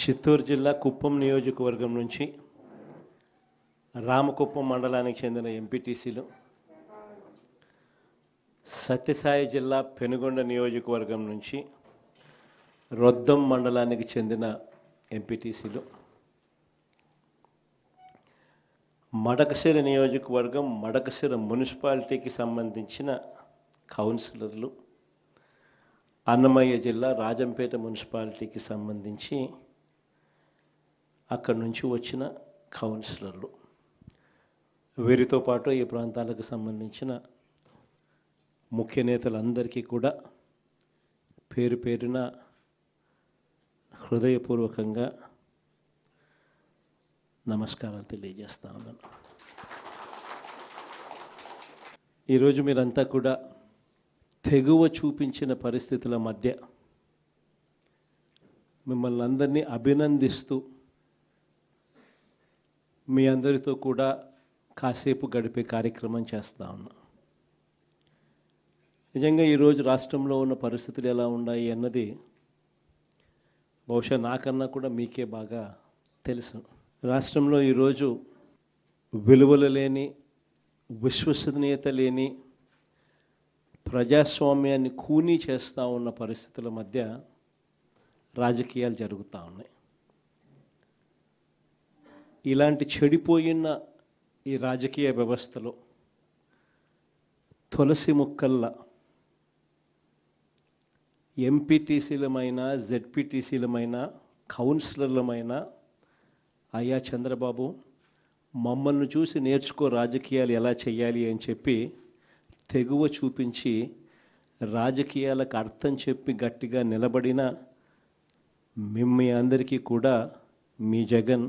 చిత్తూరు జిల్లా కుప్పం నియోజకవర్గం నుంచి రామకుప్పం మండలానికి చెందిన ఎంపీటీసీలు, సత్యసాయి జిల్లా పెనుగొండ నియోజకవర్గం నుంచి రొద్దం మండలానికి చెందిన ఎంపీటీసీలు, మడకశిర నియోజకవర్గం మడకశిర మున్సిపాలిటీకి సంబంధించిన కౌన్సిలర్లు, అన్నమయ్య జిల్లా రాజంపేట మున్సిపాలిటీకి సంబంధించి అక్కడి నుంచి వచ్చిన కౌన్సిలర్లు, వీరితో పాటు ఈ ప్రాంతాలకు సంబంధించిన ముఖ్య నేతలందరికీ కూడా పేరు పేరున హృదయపూర్వకంగా నమస్కారాలు తెలియజేస్తా ఉన్నాను. ఈరోజు మీరంతా కూడా తెగువ చూపించిన పరిస్థితుల మధ్య మిమ్మల్ని అందరినీ అభినందిస్తూ మీ అందరితో కూడా కాసేపు గడిపే కార్యక్రమం చేస్తూ ఉన్నాం. నిజంగా ఈరోజు రాష్ట్రంలో ఉన్న పరిస్థితులు ఎలా ఉన్నాయి అన్నది బహుశా నాకన్నా కూడా మీకే బాగా తెలుసు. రాష్ట్రంలో ఈరోజు విలువలు లేని, విశ్వసనీయత లేని, ప్రజాస్వామ్యాన్ని కూనీ చేస్తూ ఉన్న పరిస్థితుల మధ్య రాజకీయాలు జరుగుతూ ఉన్నాయి. ఇలాంటి చెడిపోయిన ఈ రాజకీయ వ్యవస్థలో తులసి ముక్కల్లా ఎంపీటీసీలమైన, జెడ్పీటీసీలమైన, కౌన్సిలర్లమైన అయ్యా చంద్రబాబు మమ్మల్ని చూసి నేర్చుకో రాజకీయాలు ఎలా చేయాలి అని చెప్పి తెగువ చూపించి రాజకీయాలకు అర్థం చెప్పి గట్టిగా నిలబడిన మీ అందరికీ కూడా మీ జగన్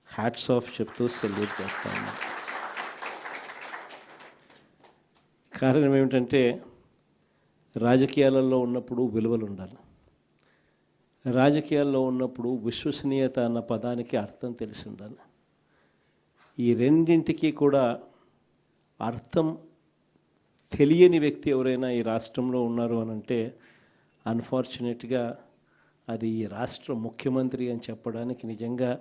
హ్యాట్స్ ఆఫ్ చెప్తూ సెల్యూట్ చేస్తా ఉన్నాను. కారణం ఏమిటంటే రాజకీయాలలో ఉన్నప్పుడు విలువలు ఉండాలి. రాజకీయాల్లో ఉన్నప్పుడు విశ్వసనీయత అన్న పదానికి అర్థం తెలిసి ఉండాలి. ఈ రెండింటికి కూడా అర్థం తెలియని వ్యక్తి ఎవరైనా ఈ రాష్ట్రంలో ఉన్నారు అని అంటే అన్ఫార్చునేట్గా అది ఈ రాష్ట్ర ముఖ్యమంత్రి అని చెప్పడానికి నిజంగా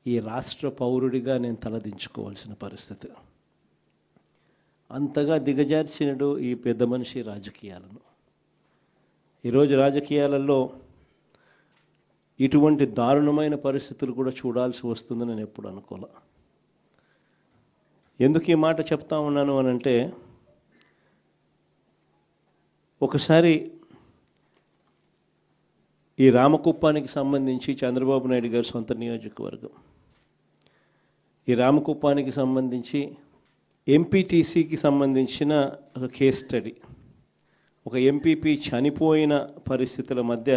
ఈ రాష్ట్ర పౌరుడిగా నేను తలదించుకోవాల్సిన పరిస్థితి. అంతగా దిగజార్చినడు ఈ పెద్ద మనిషి రాజకీయాలను. ఈరోజు రాజకీయాలలో ఇటువంటి దారుణమైన పరిస్థితులు కూడా చూడాల్సి వస్తుందని నేను ఎప్పుడు అనుకోలే. ఎందుకు ఈ మాట చెప్తా ఉన్నాను అని అంటే, ఒకసారి ఈ రామకుప్పానికి సంబంధించి చంద్రబాబు నాయుడు గారి సొంత నియోజకవర్గం, ఈ రామకుప్పానికి సంబంధించి ఎంపీటీసీకి సంబంధించిన ఒక కేస్ స్టడీ, ఒక ఎంపీపీ చనిపోయిన పరిస్థితుల మధ్య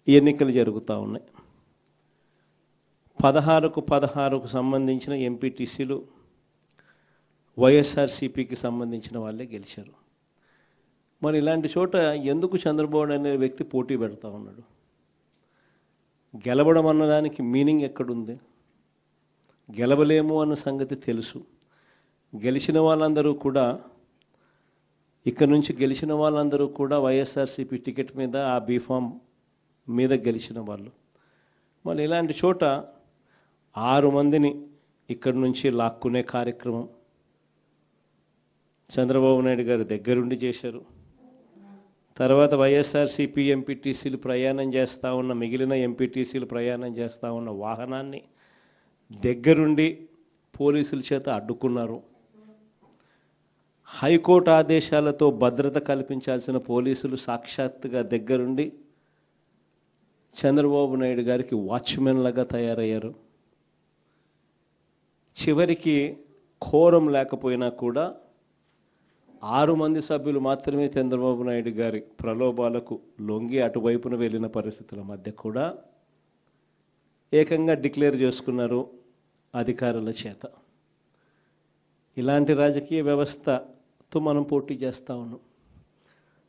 ఎన్నికలు జరుగుతూ ఉన్నాయి. 16కు సంబంధించిన ఎంపీటీసీలు వైఎస్ఆర్సీపీకి సంబంధించిన వాళ్ళే గెలిచారు. మరి ఇలాంటి చోట ఎందుకు చంద్రబాబు అనే వ్యక్తి పోటీ పెడతా ఉన్నాడు? గెలవడం అన్నదానికి మీనింగ్ ఎక్కడుంది? గెలవలేము అన్న సంగతి తెలుసు. గెలిచిన వాళ్ళందరూ కూడా, ఇక్కడ నుంచి గెలిచిన వాళ్ళందరూ కూడా వైఎస్ఆర్సీపీ టికెట్ మీద, ఆ బీఫామ్ మీద గెలిచిన వాళ్ళు. మళ్ళీ ఇలాంటి చోట 6 మందిని ఇక్కడి నుంచి లాక్కునే కార్యక్రమం చంద్రబాబు నాయుడు గారు దగ్గరుండి చేశారు. తర్వాత వైఎస్ఆర్సీపీ ఎంపీటీసీలు ప్రయాణం చేస్తూ ఉన్న, మిగిలిన ఎంపీటీసీలు ప్రయాణం చేస్తూ ఉన్న వాహనాన్ని దగ్గరుండి పోలీసుల చేత అడ్డుకున్నారు. హైకోర్టు ఆదేశాలతో భద్రత కల్పించాల్సిన పోలీసులు సాక్షాత్తుగా దగ్గరుండి చంద్రబాబు నాయుడు గారికి వాచ్మెన్లుగా తయారయ్యారు. చివరికి కోరం లేకపోయినా కూడా 6 మంది సభ్యులు మాత్రమే చంద్రబాబు నాయుడు గారి ప్రలోభాలకు లొంగి అటువైపున వెళ్ళిన పరిస్థితుల మధ్య కూడా ఏకంగా డిక్లేర్ చేసుకున్నారు అధికారుల చేత. ఇలాంటి రాజకీయ వ్యవస్థతో మనం పోటీ చేస్తూ ఉన్నాం.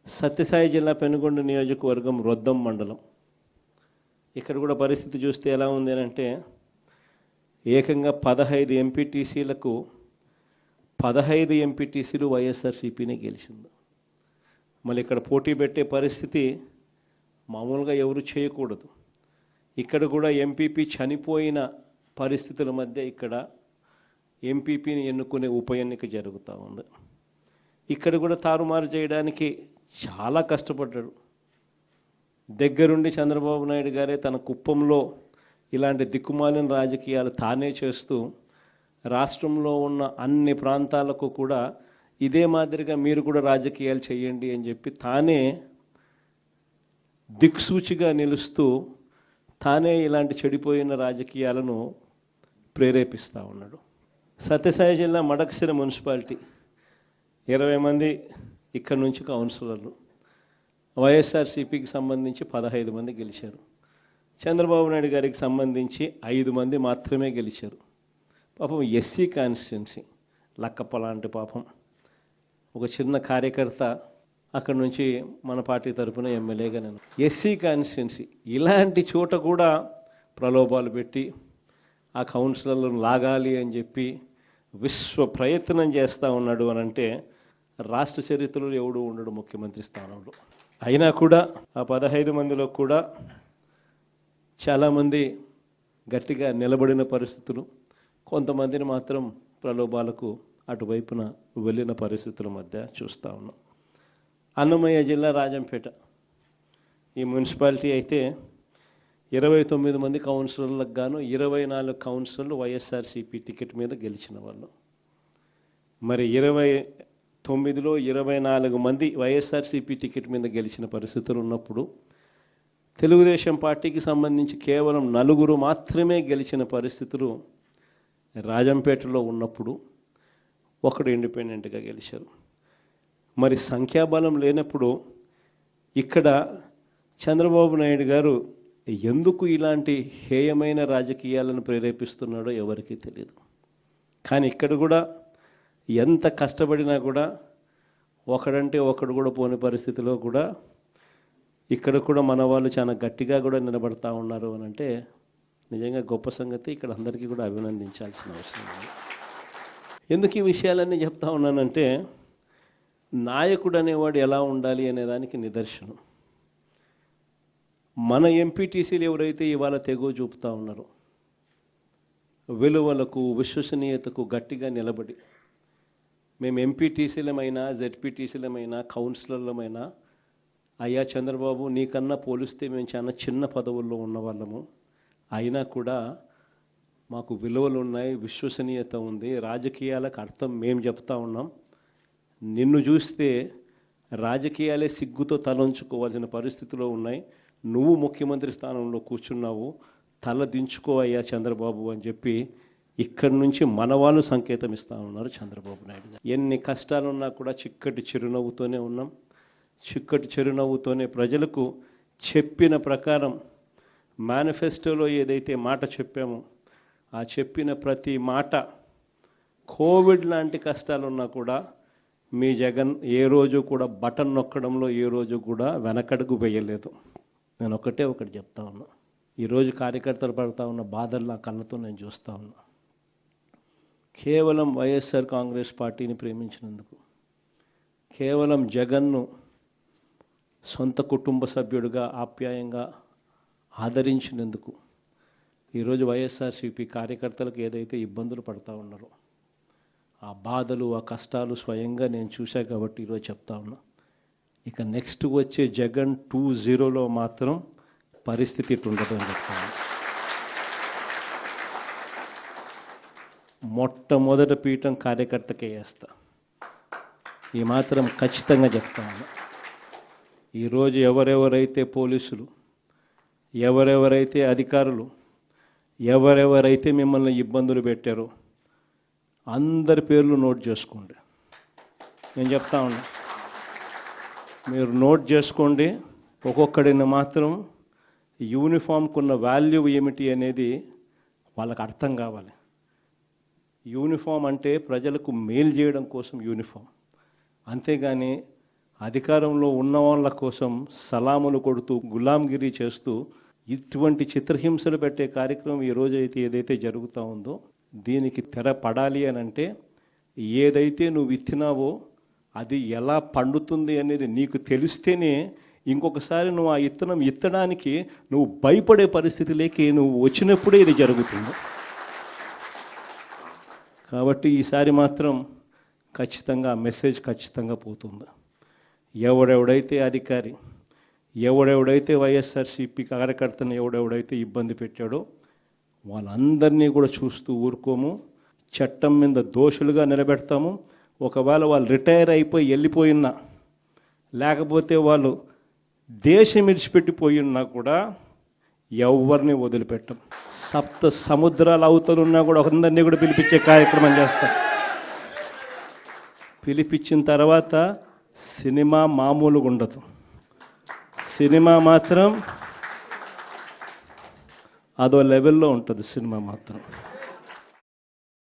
సత్యసాయి జిల్లా పెనుగొండ నియోజకవర్గం రొద్దం మండలం, ఇక్కడ కూడా పరిస్థితి చూస్తే ఎలా ఉంది అంటే, ఏకంగా 15 ఎంపీటీసీలకు 15 ఎంపీటీసీలు వైఎస్ఆర్సీపీనే గెలిచింది. మళ్ళీ ఇక్కడ పోటీ పెట్టే పరిస్థితి మామూలుగా ఎవరు చేయకూడదు. ఇక్కడ కూడా ఎంపీపీ చనిపోయిన పరిస్థితుల మధ్య ఇక్కడ ఎంపీపీని ఎన్నుకునే ఉప ఎన్నిక జరుగుతూ ఉంది. ఇక్కడ కూడా తారుమారు చేయడానికి చాలా కష్టపడ్డాడు. దగ్గరుండి చంద్రబాబు నాయుడు గారే తన కుప్పంలో ఇలాంటి దిక్కుమాలిన రాజకీయాలు తానే చేస్తూ రాష్ట్రంలో ఉన్న అన్ని ప్రాంతాలకు కూడా ఇదే మాదిరిగా మీరు కూడా రాజకీయాలు చేయండి అని చెప్పి తానే దిక్సూచిగా నిలుస్తూ తానే ఇలాంటి చెడిపోయిన రాజకీయాలను ప్రేరేపిస్తూ ఉన్నాడు. సత్యసాయి జిల్లా మడకశిర మున్సిపాలిటీ 20 మంది ఇక్కడ నుంచి కౌన్సిలర్లు, వైఎస్ఆర్సీపీకి సంబంధించి 15 మంది గెలిచారు. చంద్రబాబు నాయుడు గారికి సంబంధించి 5 మంది మాత్రమే గెలిచారు. పాపం ఎస్సీ కాన్స్టిట్యున్సీ లక్కప్ప లాంటి పాపం ఒక చిన్న కార్యకర్త అక్కడ నుంచి మన పార్టీ తరఫున ఎమ్మెల్యేగా నేను ఎస్సీ కాన్స్టిట్యున్సీ ఇలాంటి చోట కూడా ప్రలోభాలు పెట్టి ఆ కౌన్సిలర్లను లాగాలి అని చెప్పి విశ్వ ప్రయత్నం చేస్తూ ఉన్నాడు అని అంటే రాష్ట్ర చరిత్రలో ఎవడు ఉండడు ముఖ్యమంత్రి స్థానంలో. అయినా కూడా ఆ 15 మందిలో కూడా చాలామంది గట్టిగా నిలబడిన పరిస్థితులు, కొంతమందిని మాత్రం ప్రలోభాలకు అటువైపున వెళ్ళిన పరిస్థితుల మధ్య చూస్తూ ఉన్నాం. అన్నమయ్య జిల్లా రాజంపేట ఈ మున్సిపాలిటీ అయితే 29 మంది కౌన్సిలర్లకు గాను 24 కౌన్సిలర్లు వైఎస్ఆర్సీపీ టికెట్ మీద గెలిచిన వాళ్ళు. మరి 29లో 24 మంది వైఎస్ఆర్సీపీ టికెట్ మీద గెలిచిన పరిస్థితులు ఉన్నప్పుడు తెలుగుదేశం పార్టీకి సంబంధించి కేవలం 4 మాత్రమే గెలిచిన పరిస్థితులు రాజంపేటలో ఉన్నప్పుడు ఒకడు ఇండిపెండెంట్గా గెలిచారు. మరి సంఖ్యాబలం లేనప్పుడు ఇక్కడ చంద్రబాబు నాయుడు గారు ఎందుకు ఇలాంటి హేయమైన రాజకీయాలను ప్రేరేపిస్తున్నాడో ఎవరికీ తెలియదు. కానీ ఇక్కడ కూడా ఎంత కష్టపడినా కూడా ఒకడంటే ఒకడు కూడా పోని పరిస్థితిలో కూడా ఇక్కడ కూడా మన వాళ్ళు చాలా గట్టిగా కూడా నిలబడతా ఉన్నారు అని అంటే నిజంగా గొప్ప సంగతి. ఇక్కడ అందరికీ కూడా అభినందించాల్సిన అవసరం ఉంది. ఎందుకు ఈ విషయాలన్నీ చెప్తా ఉన్నానంటే నాయకుడు అనేవాడు ఎలా ఉండాలి అనేదానికి నిదర్శనం. మన ఎంపీటీసీలు ఎవరైతే ఇవాళ తెగో చూపుతూ ఉన్నారో విలువలకు విశ్వసనీయతకు గట్టిగా నిలబడి మేము ఎంపీటీసీలమైనా జెడ్పీటీసీలమైనా కౌన్సిలర్లమైనా అయ్యా చంద్రబాబు నీకన్నా పోలిస్తే మేము చాలా చిన్న పదవుల్లో ఉన్నవాళ్ళము, అయినా కూడా మాకు విలువలు ఉన్నాయి, విశ్వసనీయత ఉంది, రాజకీయాలకు అర్థం మేము చెప్తా ఉన్నాం, నిన్ను చూస్తే రాజకీయాలే సిగ్గుతో తలంచుకోవాల్సిన పరిస్థితిలో ఉన్నాయి, నువ్వు ముఖ్యమంత్రి స్థానంలో కూర్చున్నావు, తల దించుకో అయ్యా చంద్రబాబు అని చెప్పి ఇక్కడి నుంచి మన వాళ్ళు సంకేతం ఇస్తూ ఉన్నారు చంద్రబాబు నాయుడు గారు. ఎన్ని కష్టాలున్నా కూడా చిక్కటి చిరునవ్వుతోనే ఉన్నాం. చిక్కటి చిరునవ్వుతోనే ప్రజలకు చెప్పిన ప్రకారం మేనిఫెస్టోలో ఏదైతే మాట చెప్పామో ఆ చెప్పిన ప్రతి మాట కోవిడ్ లాంటి కష్టాలున్నా కూడా మీ జగన్ ఏ రోజు కూడా బటన్ నొక్కడంలో ఏ రోజు కూడా వెనకడుగు వేయలేదు. నేను ఒకటి చెప్తా ఉన్నా. ఈరోజు కార్యకర్తలు పడుతూ ఉన్న బాధలు నా కళ్ళతో నేను చూస్తూ ఉన్నా. కేవలం వైఎస్ఆర్ కాంగ్రెస్ పార్టీని ప్రేమించినందుకు, కేవలం జగన్ను సొంత కుటుంబ సభ్యుడిగా ఆప్యాయంగా ఆదరించినందుకు ఈరోజు వైఎస్ఆర్సీపీ కార్యకర్తలకు ఏదైతే ఇబ్బందులు పడుతూ ఉన్నారో ఆ బాధలు ఆ కష్టాలు స్వయంగా నేను చూశా కాబట్టి ఈరోజు చెప్తా ఉన్నా. ఇక నెక్స్ట్ వచ్చే జగన్ 2.0లో మాత్రం పరిస్థితి ఇట్లుండదు అని చెప్తాను. మొట్టమొదటి పీఠం కార్యకర్తకే వేస్తా, ఈ మాత్రం ఖచ్చితంగా చెప్తాను. ఈరోజు ఎవరెవరైతే పోలీసులు, ఎవరెవరైతే అధికారులు, ఎవరెవరైతే మిమ్మల్ని ఇబ్బందులు పెట్టారో అందరి పేర్లు నోట్ చేసుకోండి. నేను చెప్తా ఉన్నా, మీరు నోట్ చేసుకోండి. ఒక్కొక్కడిని మాత్రం యూనిఫామ్కు ఉన్న వాల్యూ ఏమిటి అనేది వాళ్ళకి అర్థం కావాలి. యూనిఫామ్ అంటే ప్రజలకు మేలు చేయడం కోసం యూనిఫామ్, అంతేగాని అధికారంలో ఉన్న వాళ్ళ కోసం సలాములు కొడుతూ గులాంగిరి చేస్తూ ఇటువంటి చిత్రహింసలు పెట్టే కార్యక్రమం ఈరోజు అయితే ఏదైతే జరుగుతూ ఉందో దీనికి తెర పడాలి అని అంటే ఏదైతే నువ్వు విత్తినావో అది ఎలా పండుతుంది అనేది నీకు తెలిస్తేనే ఇంకొకసారి నువ్వు ఆ విత్తనం ఎత్తడానికి నువ్వు భయపడే పరిస్థితిలోకి నువ్వు వచ్చినప్పుడే ఇది జరుగుతుంది. కాబట్టి ఈసారి మాత్రం ఖచ్చితంగా మెసేజ్ ఖచ్చితంగా పోతుంది. ఎవడెవడైతే అధికారి, ఎవడెవడైతే వైఎస్ఆర్సీపీ కార్యకర్తను ఎవడెవడైతే ఇబ్బంది పెట్టాడో వాళ్ళందరినీ కూడా చూస్తూ ఊరుకోము. చట్టం మీద దోషులుగా నిలబెడతాము. ఒకవేళ వాళ్ళు రిటైర్ అయిపోయి వెళ్ళిపోయినా, లేకపోతే వాళ్ళు దేశం విడిచిపెట్టిపోయినా కూడా ఎవరిని వదిలిపెట్టం. సప్త సముద్రాల అవతలున్నా కూడా అందరినీ కూడా పిలిపించే కార్యక్రమం చేస్తాం. పిలిపించిన తర్వాత సినిమా మామూలుగా ఉండదు. సినిమా మాత్రం అదో లెవెల్లో ఉంటుంది. సినిమా మాత్రం